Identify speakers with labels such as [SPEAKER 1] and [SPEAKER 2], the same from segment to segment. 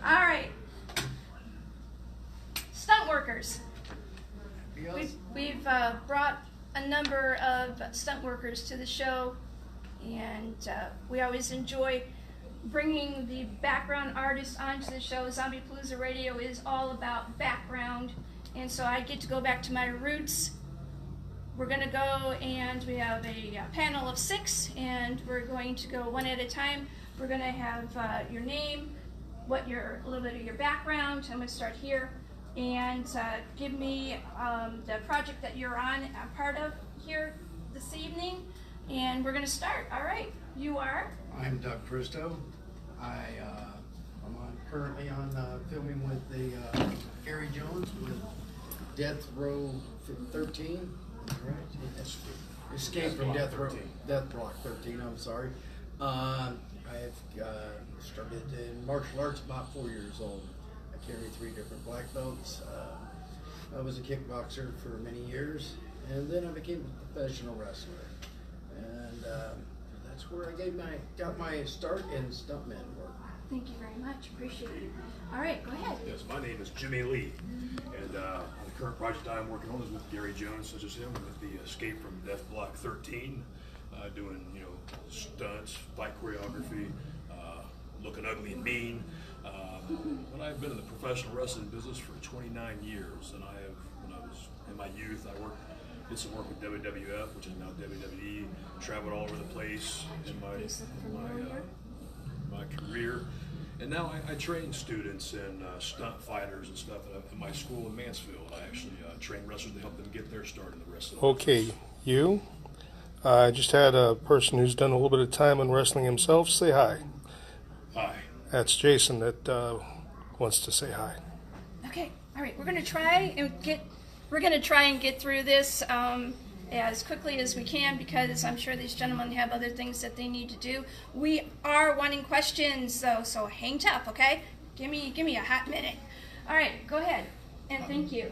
[SPEAKER 1] All right. Stunt workers. We've brought a number of stunt workers to the show, and we always enjoy bringing the background artists onto the show. Zombiepalooza Radio is all about background, and so I get to go back to my roots. We're going to go, and we have a panel of 6, and we're going to go one at a time. We're going to have your name, a little bit of your background. I'm going to start here, and give me the project that you're on, a part of here this evening, and we're going to start. All right, you are?
[SPEAKER 2] I'm Doug Christo. I'm currently on filming with the Gary Jones with Death Row 13. Right? Escape from Death Block 13. I'm sorry. I've started in martial arts about 4 years old. I carry 3 different black belts. I was a kickboxer for many years, and then I became a professional wrestler. And that's where I got my start in stuntman work.
[SPEAKER 1] Thank you very much. Appreciate it. All right, go ahead.
[SPEAKER 3] Yes, my name is Jimmy Lee, and the current project I'm working on is with Gary Jones, such as him, with the Escape from Death Block 13, doing stunts, fight choreography, looking ugly and mean. But I've been in the professional wrestling business for 29 years, and when I was in my youth, did some work with WWF, which is now WWE. Traveled all over the place in my career, and now I train students and stunt fighters and stuff at my school in Mansfield. I actually train wrestlers to help them get their start in the wrestling.
[SPEAKER 4] Okay, you. I just had a person who's done a little bit of time in wrestling himself. Say hi.
[SPEAKER 3] Hi.
[SPEAKER 4] That's Jason that wants to say hi.
[SPEAKER 1] Okay, all right. We're gonna try and get through this as quickly as we can, because I'm sure these gentlemen have other things that they need to do. We are wanting questions though, so hang tough, okay? Give me a hot minute. All right, go ahead, and thank you.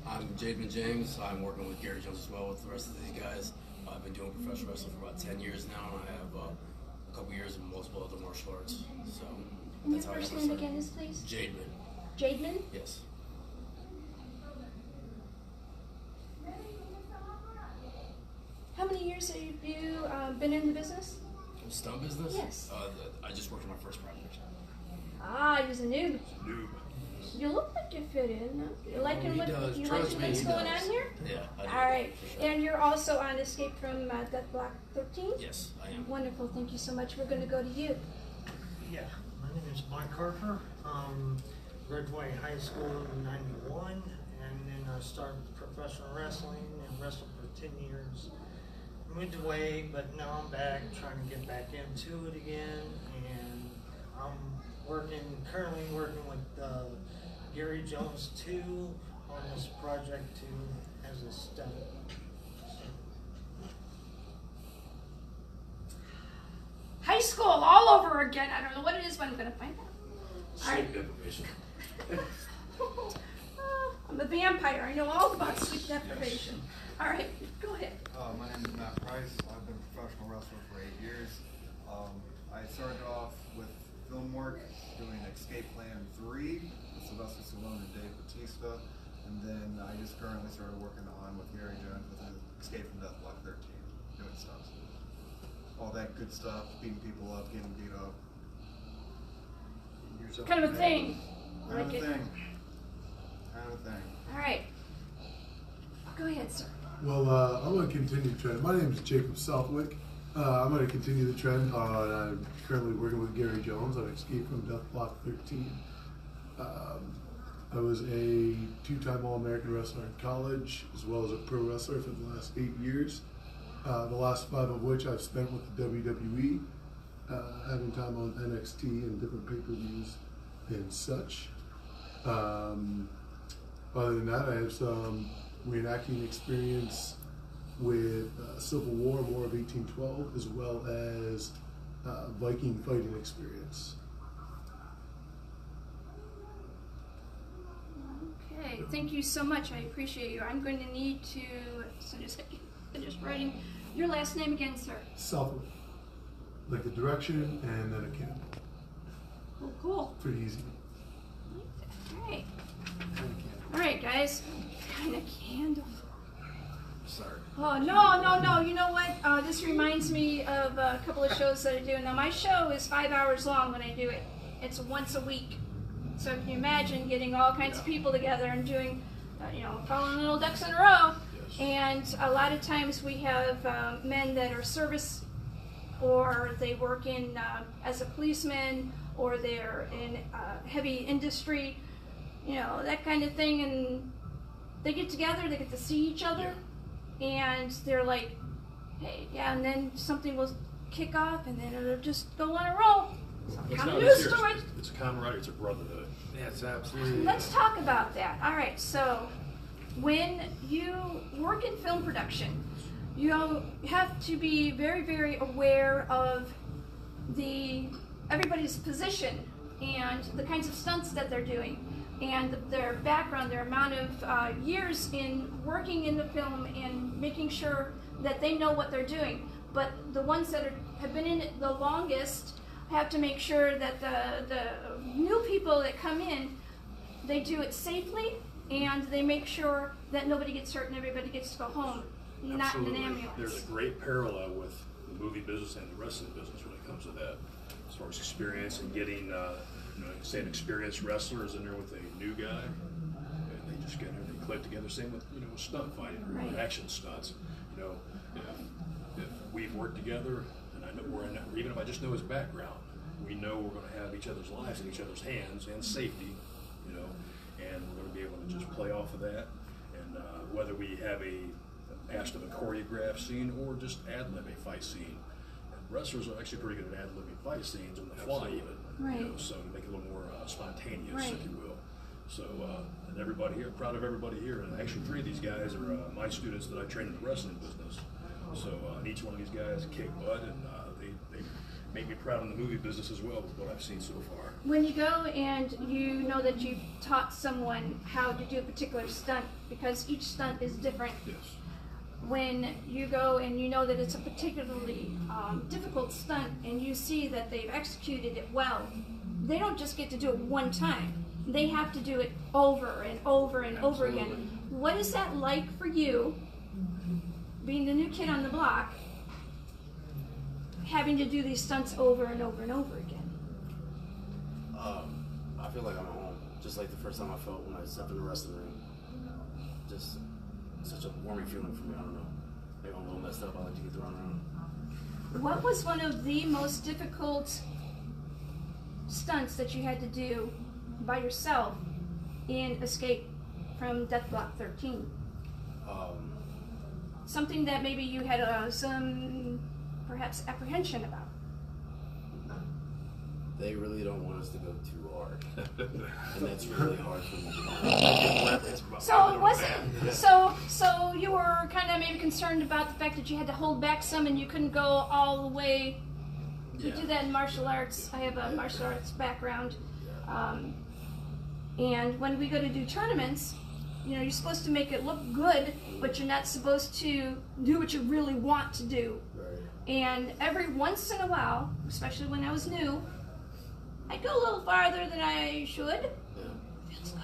[SPEAKER 5] I'm Jademan James. I'm working with Gary Jones as well with the rest of these guys. I've been doing professional wrestling for about 10 years now, and I have a couple years in multiple other martial arts. So
[SPEAKER 1] And your first name again is, please?
[SPEAKER 5] Jademan.
[SPEAKER 1] Jademan?
[SPEAKER 5] Yes.
[SPEAKER 1] How many years have you been in the business?
[SPEAKER 5] Stunt business?
[SPEAKER 1] Yes.
[SPEAKER 5] I just worked on my first project.
[SPEAKER 1] Ah, you're a noob.
[SPEAKER 3] Noob.
[SPEAKER 1] You look like you fit in. No? You liking what's going on here?
[SPEAKER 5] Yeah, I do.
[SPEAKER 1] All right.
[SPEAKER 5] For sure.
[SPEAKER 1] And you're also on Escape from Death Block 13?
[SPEAKER 5] Yes, I am.
[SPEAKER 1] Wonderful. Thank you so much. We're going to go to you.
[SPEAKER 6] Yeah, my name is Mike Harper. Graduated high school in '91, and then I started professional wrestling and wrestled for 10 years. Moved away, but now I'm back, trying to get back into it again, and I'm currently working with Gary Jones 2 on this project 2 as a stunt.
[SPEAKER 1] High school all over again. I don't know what it is, but I'm going to find out.
[SPEAKER 3] Sleep deprivation.
[SPEAKER 1] I'm a vampire. I know all about sleep deprivation. All right, go ahead.
[SPEAKER 7] My name is Matt Price. I've been a professional wrestler for 8 years. I started off with film work, doing Escape Plan 3 with Sylvester Stallone and Dave Bautista, and then I just currently started working on with Gary Jones with Escape from Death Block 13, doing stuff. All that good stuff, beating people up, getting beat up.
[SPEAKER 1] Kind of a thing.
[SPEAKER 7] Kind of a
[SPEAKER 1] Like it.
[SPEAKER 7] thing. Kind of a thing.
[SPEAKER 1] All right. Go ahead, sir.
[SPEAKER 8] Well, I'm going to continue the trend. My name is Jacob Southwick. I'm going to continue the trend. I'm currently working with Gary Jones on Escape from Death Block 13. I was a 2-time All-American wrestler in college, as well as a pro wrestler for the last 8 years. The last 5 of which I've spent with the WWE, having time on NXT and different pay-per-views and such. Other than that, I have some reenacting experience with Civil War, War of 1812, as well as Viking fighting experience.
[SPEAKER 1] Okay, thank you so much. I appreciate you. I'm going to need to just writing your last name again, sir.
[SPEAKER 8] Southwick, like the direction and then a candle.
[SPEAKER 1] Oh, cool.
[SPEAKER 8] Pretty easy.
[SPEAKER 1] All right. All right, guys. Kind of candle.
[SPEAKER 2] Sorry.
[SPEAKER 1] Oh, no. You know what? This reminds me of a couple of shows that I do. Now, my show is 5 hours long when I do it. It's once a week. So can you imagine getting all kinds of people together and doing, following little ducks in a row?
[SPEAKER 3] Yes.
[SPEAKER 1] And a lot of times we have men that are service, or they work in as a policeman, or they're in heavy industry, that kind of thing. And they get together, they get to see each other, and they're like, hey, yeah, and then something will kick off, and then it'll just go on a roll. So
[SPEAKER 3] It's
[SPEAKER 1] kind
[SPEAKER 3] not
[SPEAKER 1] of used
[SPEAKER 3] serious.
[SPEAKER 1] to it.
[SPEAKER 3] It's a camaraderie. It's a brotherhood.
[SPEAKER 2] Yes, absolutely.
[SPEAKER 1] Let's talk about that. All right, so when you work in film production, you have to be very, very aware of everybody's position and the kinds of stunts that they're doing, and their background, their amount of years in working in the film, and making sure that they know what they're doing. But the ones that have been in it the longest have to make sure that the new people that come in, they do it safely, and they make sure that nobody gets hurt and everybody gets to go home, not in an ambulance.
[SPEAKER 3] There's a great parallel with the movie business and the wrestling business when it comes to that, as far as experience and getting, say an experienced wrestler is in there with a new guy, and they just get in there, they click together. Same with with stunt fighting or
[SPEAKER 1] Right.
[SPEAKER 3] action stunts. If we've worked together, and I know even if I just know his background, we know we're going to have each other's lives in each other's hands and safety, and we're going to be able to just play off of that. And whether we have asked of a choreographed scene or just ad-lib a fight scene, and wrestlers are actually pretty good at ad-libbing fight scenes on the fly, even.
[SPEAKER 1] Right.
[SPEAKER 3] So to make it a little more spontaneous,
[SPEAKER 1] Right.
[SPEAKER 3] if you will. So and everybody here, proud of everybody here, and actually 3 of these guys are my students that I train in the wrestling business. So and each one of these guys kick butt, and they make me proud in the movie business as well with what I've seen so far.
[SPEAKER 1] When you go and you know that you've taught someone how to do a particular stunt, because each stunt is different,
[SPEAKER 3] Yes.
[SPEAKER 1] when you go and you know that it's a particularly difficult stunt and you see that they've executed it well, they don't just get to do it one time. They have to do it over and over and over again.
[SPEAKER 3] Absolutely.
[SPEAKER 1] What is that like for you, being the new kid on the block, having to do these stunts over and over and over again?
[SPEAKER 5] I feel like I'm at home, just like the first time I felt when I stepped in the wrestling ring. Just such a warming feeling for me. I don't know. Maybe I'm a little messed up. I like to get thrown around.
[SPEAKER 1] What was one of the most difficult stunts that you had to do by yourself in Escape from Death Block 13? Something that maybe you had some perhaps apprehension about.
[SPEAKER 5] They really don't want us to go too hard, and that's really hard for me.
[SPEAKER 1] So it wasn't. So you were kind of maybe concerned about the fact that you had to hold back some and you couldn't go all the way. You do that in martial arts. I have a martial arts background, and when we go to do tournaments, you're supposed to make it look good, but you're not supposed to do what you really want to do.
[SPEAKER 5] Right.
[SPEAKER 1] And every once in a while, especially when I was new, I'd go a little farther than I should.
[SPEAKER 5] Yeah.
[SPEAKER 1] Feels good.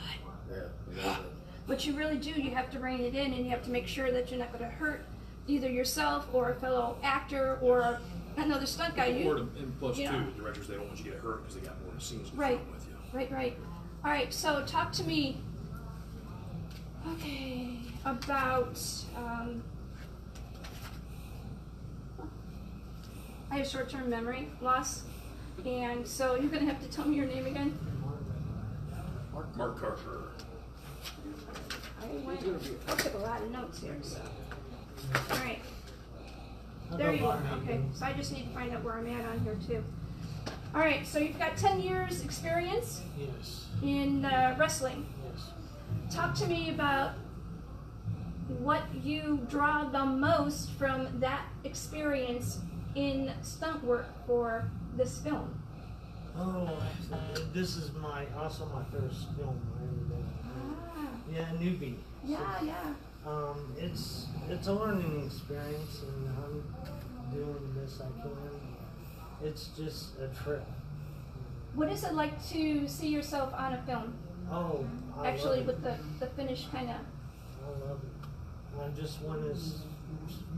[SPEAKER 5] Yeah. Exactly.
[SPEAKER 1] But you really do, you have to rein it in, and you have to make sure that you're not going to hurt either yourself or a fellow actor or another stunt guy.
[SPEAKER 3] And plus,
[SPEAKER 1] you
[SPEAKER 3] too,
[SPEAKER 1] know.
[SPEAKER 3] the directors, they don't want you to get hurt because they got more scenes to
[SPEAKER 1] Right.
[SPEAKER 3] film with you.
[SPEAKER 1] Right. All right, so talk to me, about, I have short-term memory loss, and so you're going to have to tell me your name again.
[SPEAKER 3] Mark Harper.
[SPEAKER 1] I took a lot of notes here, so. All right. There you go. Okay, so I just need to find out where I'm at on here, too. All right, so you've got 10 years experience
[SPEAKER 6] Yes.
[SPEAKER 1] in wrestling.
[SPEAKER 6] Yes.
[SPEAKER 1] Talk to me about what you draw the most from that experience in stunt work for this film.
[SPEAKER 6] Oh, this is also my first film. Yeah, newbie.
[SPEAKER 1] Yeah.
[SPEAKER 6] It's a learning experience, and I'm doing the best I can. It's just a trip.
[SPEAKER 1] what is it like to see yourself on a film?
[SPEAKER 6] Oh, I
[SPEAKER 1] Actually,
[SPEAKER 6] love
[SPEAKER 1] with
[SPEAKER 6] it.
[SPEAKER 1] the finished kind of.
[SPEAKER 6] I love it. I just want to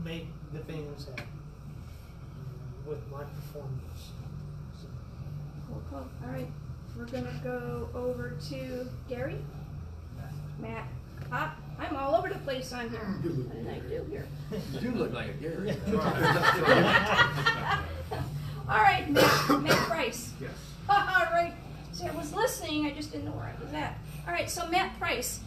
[SPEAKER 6] make the fans happy with my performance. So,
[SPEAKER 1] Cool. All right, we're gonna go over to Gary. Matt. I'm all over the place on here. What did I do here?
[SPEAKER 2] You do look like a Gary.
[SPEAKER 1] All right, Matt Price.
[SPEAKER 2] Yes.
[SPEAKER 1] All right. See, I was listening. I just didn't know where I was at. All right. So Matt Price,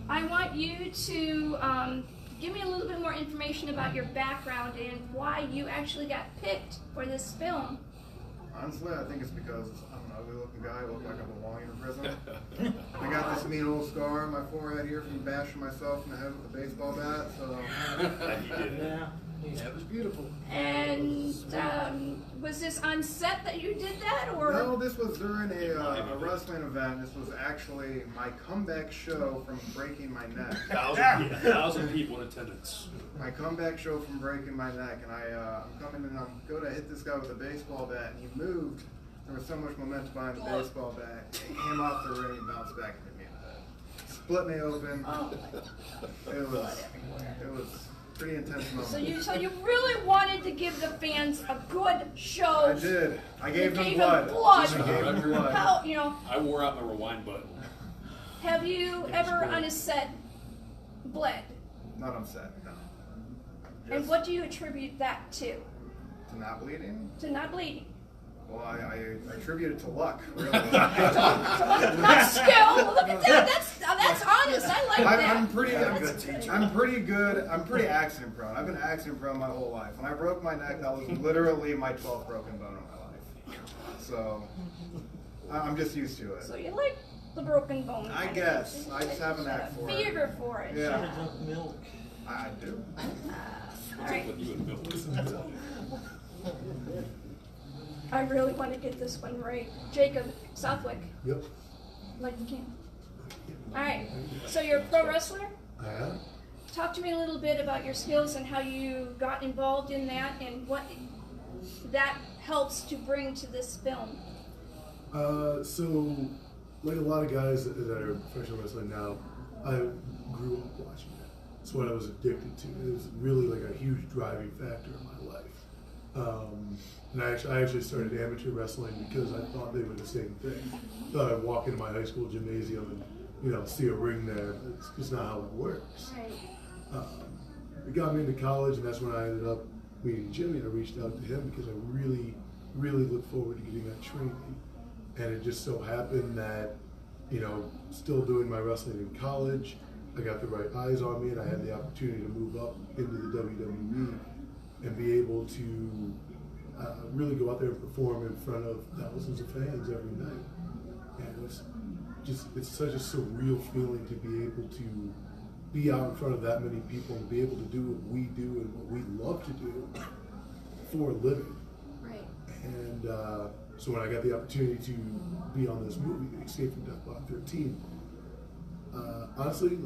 [SPEAKER 1] I want you to give me a little bit more information about your background and why you actually got picked for this film.
[SPEAKER 7] Honestly, I think it's because I'm an ugly looking guy. I look like I belong in prison. I got this mean old scar on my forehead here from bashing myself in the head with a baseball bat. So
[SPEAKER 6] yeah.
[SPEAKER 2] Yeah, it was beautiful.
[SPEAKER 1] And was this on set that you did that, or?
[SPEAKER 7] no, this was during a wrestling event. This was actually my comeback show from breaking my neck.
[SPEAKER 3] 1,000 people in attendance.
[SPEAKER 7] My comeback show from breaking my neck, and I'm coming and I'm going to hit this guy with a baseball bat, and he moved. There was so much momentum behind the baseball bat. It came off the ring and bounced back into me in the head. Split me open.
[SPEAKER 1] Oh.
[SPEAKER 7] It was pretty intense moment.
[SPEAKER 1] So you really wanted to give the fans a good show.
[SPEAKER 7] I did. I gave them
[SPEAKER 1] gave
[SPEAKER 7] blood.
[SPEAKER 1] them blood.
[SPEAKER 7] I gave them blood.
[SPEAKER 1] How, you know,
[SPEAKER 3] I wore out my rewind button.
[SPEAKER 1] have you ever on a set bled?
[SPEAKER 7] Not on set, no.
[SPEAKER 1] And
[SPEAKER 7] Just
[SPEAKER 1] what do you attribute that to?
[SPEAKER 7] to not bleeding?
[SPEAKER 1] To not bleeding?
[SPEAKER 7] Well, I attribute it to luck, really.
[SPEAKER 1] Not skill. Look at that. That's honest. I like that.
[SPEAKER 7] I'm pretty good. I'm pretty accident prone. I've been accident prone my whole life. When I broke my neck, that was literally my 12th broken bone in my life. So I'm just used to it.
[SPEAKER 1] So you like the broken bone?
[SPEAKER 7] I guess. I just have a knack for it.
[SPEAKER 1] Fever for it.
[SPEAKER 7] Yeah.
[SPEAKER 6] Should have drunk milk.
[SPEAKER 7] I do.
[SPEAKER 1] All right.
[SPEAKER 3] With you and Bill.
[SPEAKER 1] I really want to get this one right. Jacob, Southwick,
[SPEAKER 8] Yep.
[SPEAKER 1] like you can. All right. So you're a pro wrestler?
[SPEAKER 8] I am.
[SPEAKER 1] Talk to me a little bit about your skills and how you got involved in that and what that helps to bring to this film.
[SPEAKER 8] So, like a lot of guys that are professional wrestling now, I grew up watching it. It's what I was addicted to. It was really like a huge driving factor in my life. And I actually started amateur wrestling because I thought they were the same thing. Thought I'd walk into my high school gymnasium and see a ring there. It's just not how it works.
[SPEAKER 1] Right.
[SPEAKER 8] It got me into college, and that's when I ended up meeting Jimmy. I reached out to him because I really, really looked forward to getting that training. And it just so happened that, still doing my wrestling in college, I got the right eyes on me, and I had the opportunity to move up into the WWE and be able to really go out there and perform in front of thousands of fans every night. And it's such a surreal feeling to be able to be out in front of that many people and be able to do what we do and what we love to do for a living.
[SPEAKER 1] Right.
[SPEAKER 8] And so when I got the opportunity to be on this movie, Escape from Death Block 13, honestly,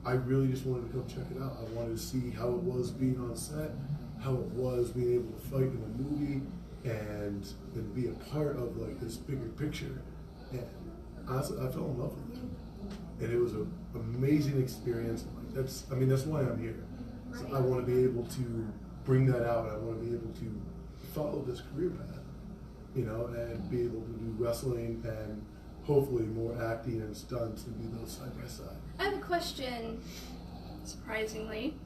[SPEAKER 8] I really just wanted to come check it out. I wanted to see how it was being on set, how it was being able to fight in a movie, and be a part of this bigger picture. And honestly, I fell in love with it, and it was an amazing experience. That's why I'm here. So I want to be able to bring that out. I want to be able to follow this career path, and be able to do wrestling and hopefully more acting and stunts and do those side by side.
[SPEAKER 1] I have a question, surprisingly.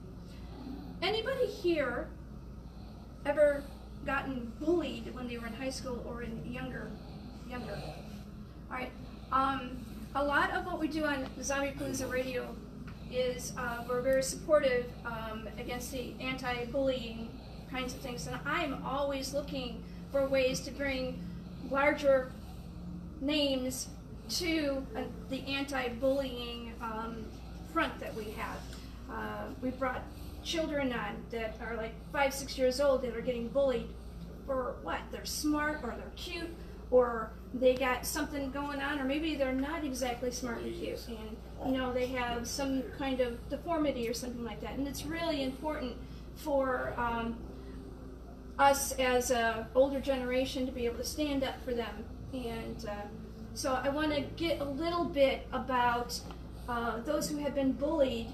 [SPEAKER 1] Anybody here ever gotten bullied when they were in high school or in younger? All right. A lot of what we do on Zombiepalooza Radio is we're very supportive against the anti-bullying kinds of things, and I'm always looking for ways to bring larger names to the anti-bullying front that we have. We brought children on that are 5, 6 years old that are getting bullied for what? They're smart or they're cute or they got something going on, or maybe they're not exactly smart and cute, and they have some kind of deformity or something like that. And it's really important for us as a older generation to be able to stand up for them. And so I want to get a little bit about those who have been bullied,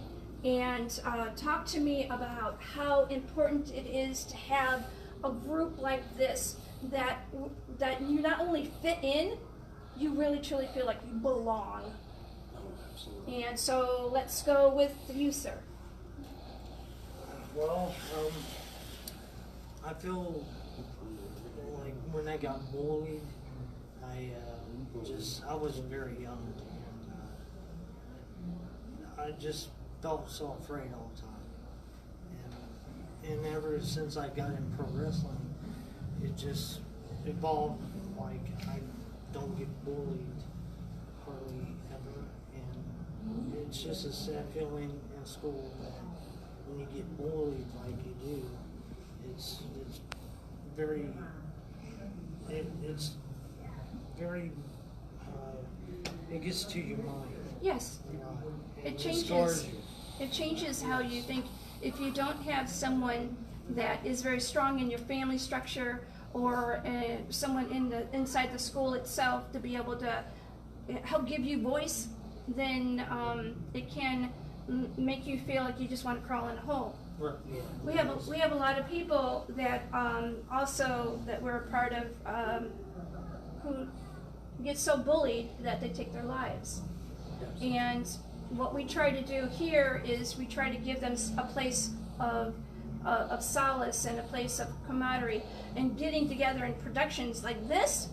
[SPEAKER 1] and talk to me about how important it is to have a group like this that you not only fit in, you really truly feel like you belong. And so let's go with you, sir.
[SPEAKER 6] Well, I feel like when I got bullied, I was very young, and I just felt so afraid all the time. And ever since I got in pro wrestling, it just evolved. Like, I don't get bullied hardly ever, and it's just a sad feeling in school that when you get bullied like you do, it's very it gets to your mind.
[SPEAKER 1] Yes.
[SPEAKER 6] You know,
[SPEAKER 1] It
[SPEAKER 6] scars
[SPEAKER 1] changes.
[SPEAKER 6] you.
[SPEAKER 1] It changes how you think. If you don't have someone that is very strong in your family structure, or someone inside the school itself to be able to help give you voice, then it can make you feel like you just want to crawl in a hole.
[SPEAKER 6] Right. Yeah.
[SPEAKER 1] We have a lot of people that also that we're a part of who get so bullied that they take their lives. And what we try to do here is we try to give them a place of solace and a place of camaraderie, and getting together in productions like this.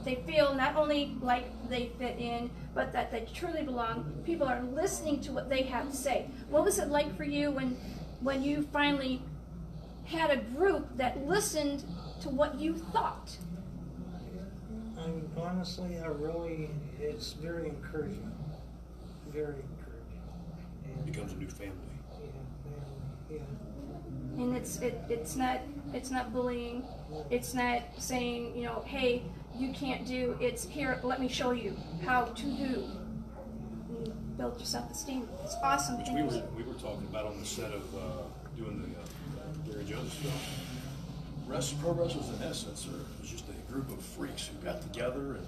[SPEAKER 1] They feel not only like they fit in, but that they truly belong. People are listening to what they have to say. What was it like for you when you finally had a group that listened to what you thought?
[SPEAKER 6] Honestly, it's very encouraging. Very encouraging.
[SPEAKER 3] It becomes a new family.
[SPEAKER 6] Yeah.
[SPEAKER 1] And it's not bullying. It's not saying, hey, you can't do. It's here. Let me show you how to do. And build your self-esteem. It's awesome.
[SPEAKER 3] Which we were talking about on the set of doing the Gary Jones film. Pro wrestlers in essence are just a group of freaks who got together, and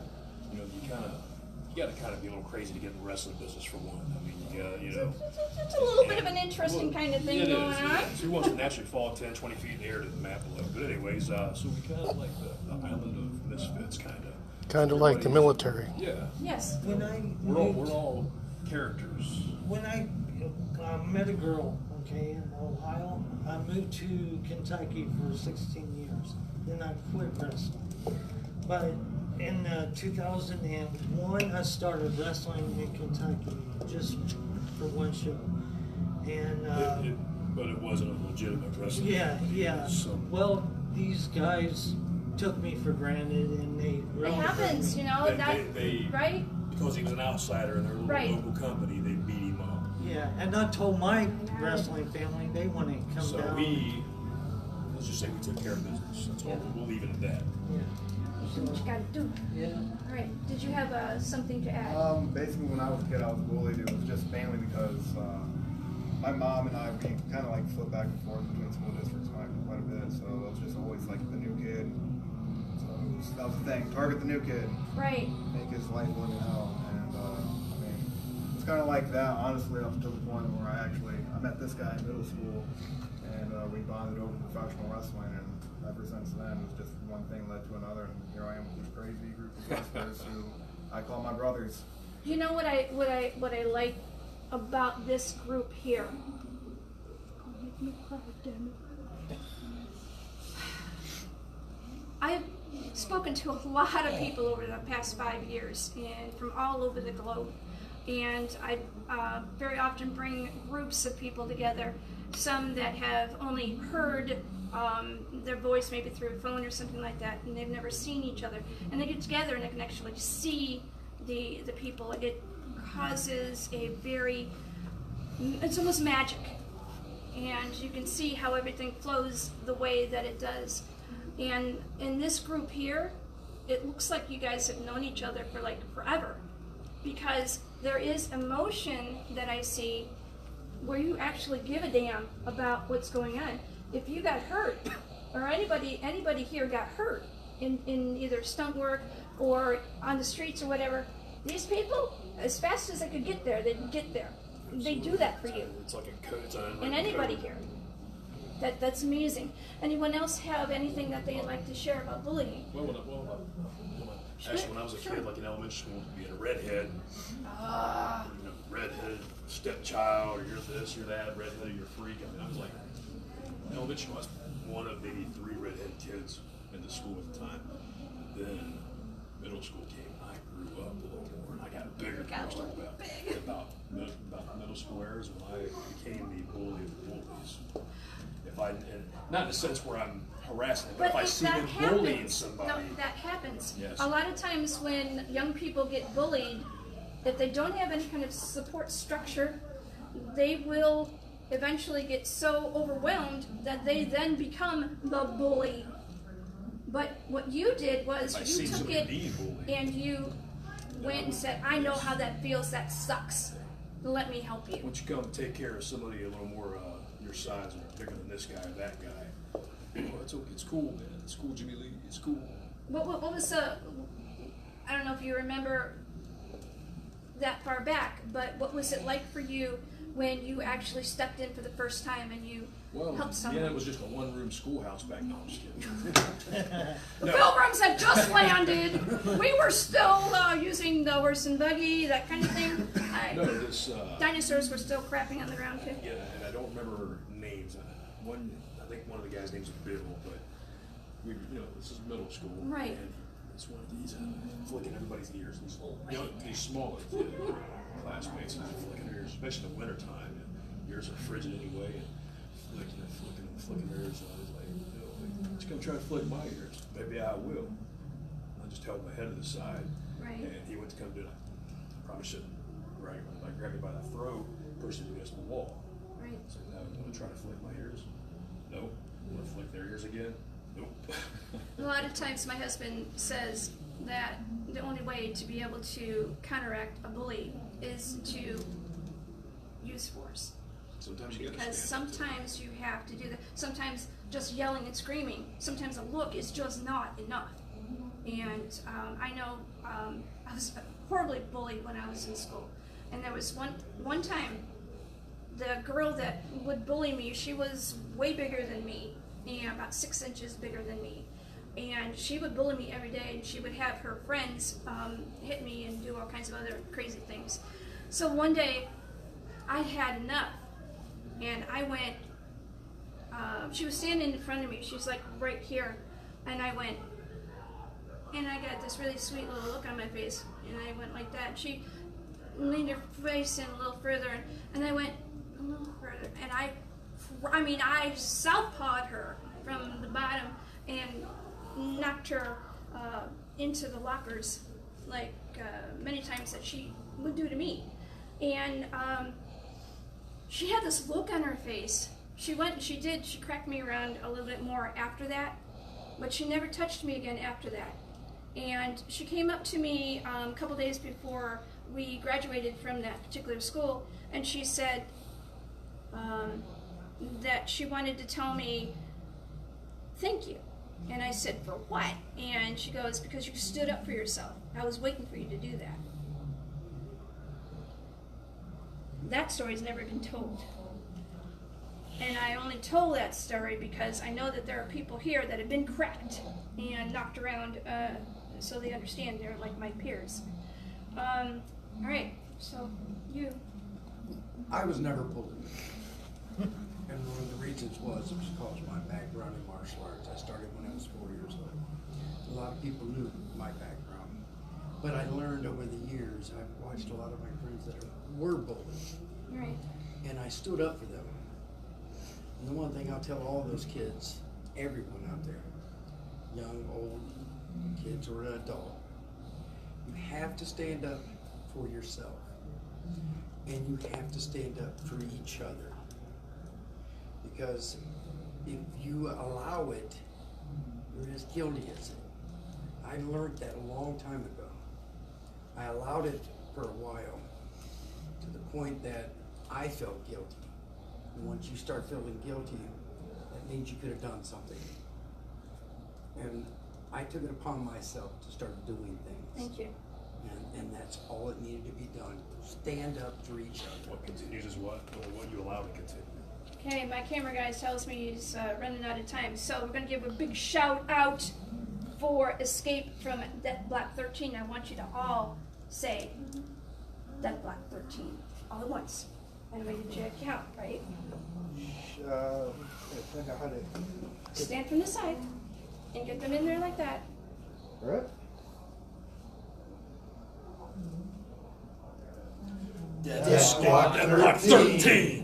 [SPEAKER 3] you got to kind of be a little crazy to get in the wrestling business for one. I mean,
[SPEAKER 1] it's a little bit of an interesting kind of thing going on.
[SPEAKER 3] Who wants to naturally fall 10, 20 feet in the air to the mat below? But anyways, so we kind of like the island of misfits, kind of.
[SPEAKER 4] Kind of like the military.
[SPEAKER 3] Yeah.
[SPEAKER 1] Yes.
[SPEAKER 3] We're all characters.
[SPEAKER 6] When I met a girl, in Ohio, I moved to Kentucky for 16 years. Then I quit wrestling. But in 2001, I started wrestling in Kentucky just for one show. And
[SPEAKER 3] but it wasn't a legitimate wrestling.
[SPEAKER 6] Yeah. Well, these guys took me for granted, and they.
[SPEAKER 1] It happens,
[SPEAKER 3] They
[SPEAKER 1] right?
[SPEAKER 3] Because he was an outsider in their little local company, they beat him up.
[SPEAKER 6] Yeah, and I told my wrestling family they want to come
[SPEAKER 3] So
[SPEAKER 6] down.
[SPEAKER 3] let's just say we took care of business. That's all.
[SPEAKER 6] Yeah.
[SPEAKER 3] We'll leave it at that.
[SPEAKER 6] Yeah.
[SPEAKER 1] Do what you gotta do.
[SPEAKER 6] Yeah.
[SPEAKER 1] All right. Did you have something to add?
[SPEAKER 7] Basically, when I was a kid, I was bullied. It was just mainly because my mom and I, we kind of like flip back and forth between school districts quite a bit. So it was just always like the new kid. So that was the thing. Target the new kid.
[SPEAKER 1] Right.
[SPEAKER 7] Make his life living hell. And it's kind of like that, honestly, up to the point where I met this guy in middle school, and we bonded over professional wrestling, and ever since then, it's just one thing led to another, and here I am with this crazy group of wrestlers who I call my brothers.
[SPEAKER 1] You know what I like about this group here? Don't make me cry, damn it. I've spoken to a lot of people over the past 5 years, and from all over the globe. And I very often bring groups of people together, some that have only heard their voice maybe through a phone or something like that, and they've never seen each other. And they get together and they can actually see the people. It causes it's almost magic. And you can see how everything flows the way that it does. And in this group here, it looks like you guys have known each other for like forever, because there is emotion that I see where you actually give a damn about what's going on. If you got hurt, or anybody here got hurt in either stunt work or on the streets or whatever, these people, as fast as they could get there, they'd get there. They do that for you.
[SPEAKER 3] It's like a code. It's an
[SPEAKER 1] And anybody here. That's amazing. Anyone else have anything that they'd like to share about bullying?
[SPEAKER 3] Actually, when I was a kid, like in elementary school, being a redhead, redheaded stepchild, or you're this, you're that, redheaded, you're a freak. I mean, I was like, in elementary school, I was one of maybe 3 redheaded kids in the school at the time. Then middle school came, and I grew up a little more, and I got bigger. I was talking about middle school years when I became the bully of the bullies. And not in a sense where I'm harassing them, but if I see them bullying somebody.
[SPEAKER 1] No, that happens.
[SPEAKER 3] Yes.
[SPEAKER 1] A lot of times when young people get bullied, if they don't have any kind of support structure, they will eventually get so overwhelmed that they then become the bully. But what you did was you took it and you went and said, I know how that feels, that sucks. Let me help you.
[SPEAKER 3] Once you come take care of somebody a little more your size or bigger than this guy or that guy, well, it's okay. It's cool, man. It's cool, Jimmy Lee. It's cool.
[SPEAKER 1] What was I don't know if you remember that far back, but what was it like for you when you actually stepped in for the first time and you helped someone?
[SPEAKER 3] Yeah, it was just a one-room schoolhouse back then. No, I'm just kidding.
[SPEAKER 1] The Pilgrims had just landed. We were still using the horse and buggy, that kind of thing. Dinosaurs were still crapping on the ground too.
[SPEAKER 3] Yeah, and I don't remember names. I think one of the guys' names was Bill, but this is middle school.
[SPEAKER 1] Right.
[SPEAKER 3] And it's one of these flicking everybody's ears. These smaller classmates flicking their ears, especially in the wintertime. And ears are frigid anyway, and flicking their ears. So I was like, just gonna try to flick my ears. Maybe I will. I just held my head to the side,
[SPEAKER 1] Right.
[SPEAKER 3] and he went to come do it. I probably shouldn't. Right, like grab me by the throat, push it against the wall.
[SPEAKER 1] Right.
[SPEAKER 3] So now I want to try to flick my ears. Nope. Want to flick their ears again? Nope.
[SPEAKER 1] A lot of times my husband says that the only way to be able to counteract a bully is to use force.
[SPEAKER 3] Sometimes you
[SPEAKER 1] Because sometimes you have to do that. Sometimes just yelling and screaming, sometimes a look is just not enough. And I know I was horribly bullied when I was in school. And there was one time, the girl that would bully me, she was way bigger than me, and about 6 inches bigger than me. And she would bully me every day, and she would have her friends hit me and do all kinds of other crazy things. So one day, I had enough, and I went, she was standing in front of me, she's like right here, and I went, and I got this really sweet little look on my face, and I went like that. She leaned her face in a little further, and I went a little further, and I southpawed her from the bottom and knocked her into the lockers, like many times that she would do to me. And she had this look on her face. She cracked me around a little bit more after that, but she never touched me again after that. And she came up to me a couple days before we graduated from that particular school, and she said that she wanted to tell me thank you. And I said, for what? And she goes, because you stood up for yourself. I was waiting for you to do that. That story's never been told. And I only told that story because I know that there are people here that have been cracked and knocked around, so they understand they're like my peers. All right, so you.
[SPEAKER 2] I was never bullied. And one of the reasons was it was because of my background in martial arts. I started when I was 4 years old. A lot of people knew my background. But I learned over the years, I've watched a lot of my friends that were bullied.
[SPEAKER 1] Right.
[SPEAKER 2] And I stood up for them. And the one thing I'll tell all those kids, everyone out there, young, old, kids, or an adult, you have to stand up for yourself. And you have to stand up for each other. Because if you allow it, you're as guilty as it. I learned that a long time ago. I allowed it for a while, to the point that I felt guilty. And once you start feeling guilty, that means you could have done something. And I took it upon myself to start doing things.
[SPEAKER 1] Thank you.
[SPEAKER 2] And that's all that needed to be done. Stand up for each other.
[SPEAKER 3] What continues is what, or what you allow to continue.
[SPEAKER 1] Okay, my camera guy tells me he's running out of time, so we're going to give a big shout out for Escape from Death Block 13. I want you to all say Death Block 13 all at once. And we can check you out, right? Stand from the side and get them in there like that.
[SPEAKER 8] Alright.
[SPEAKER 3] Death Block 13.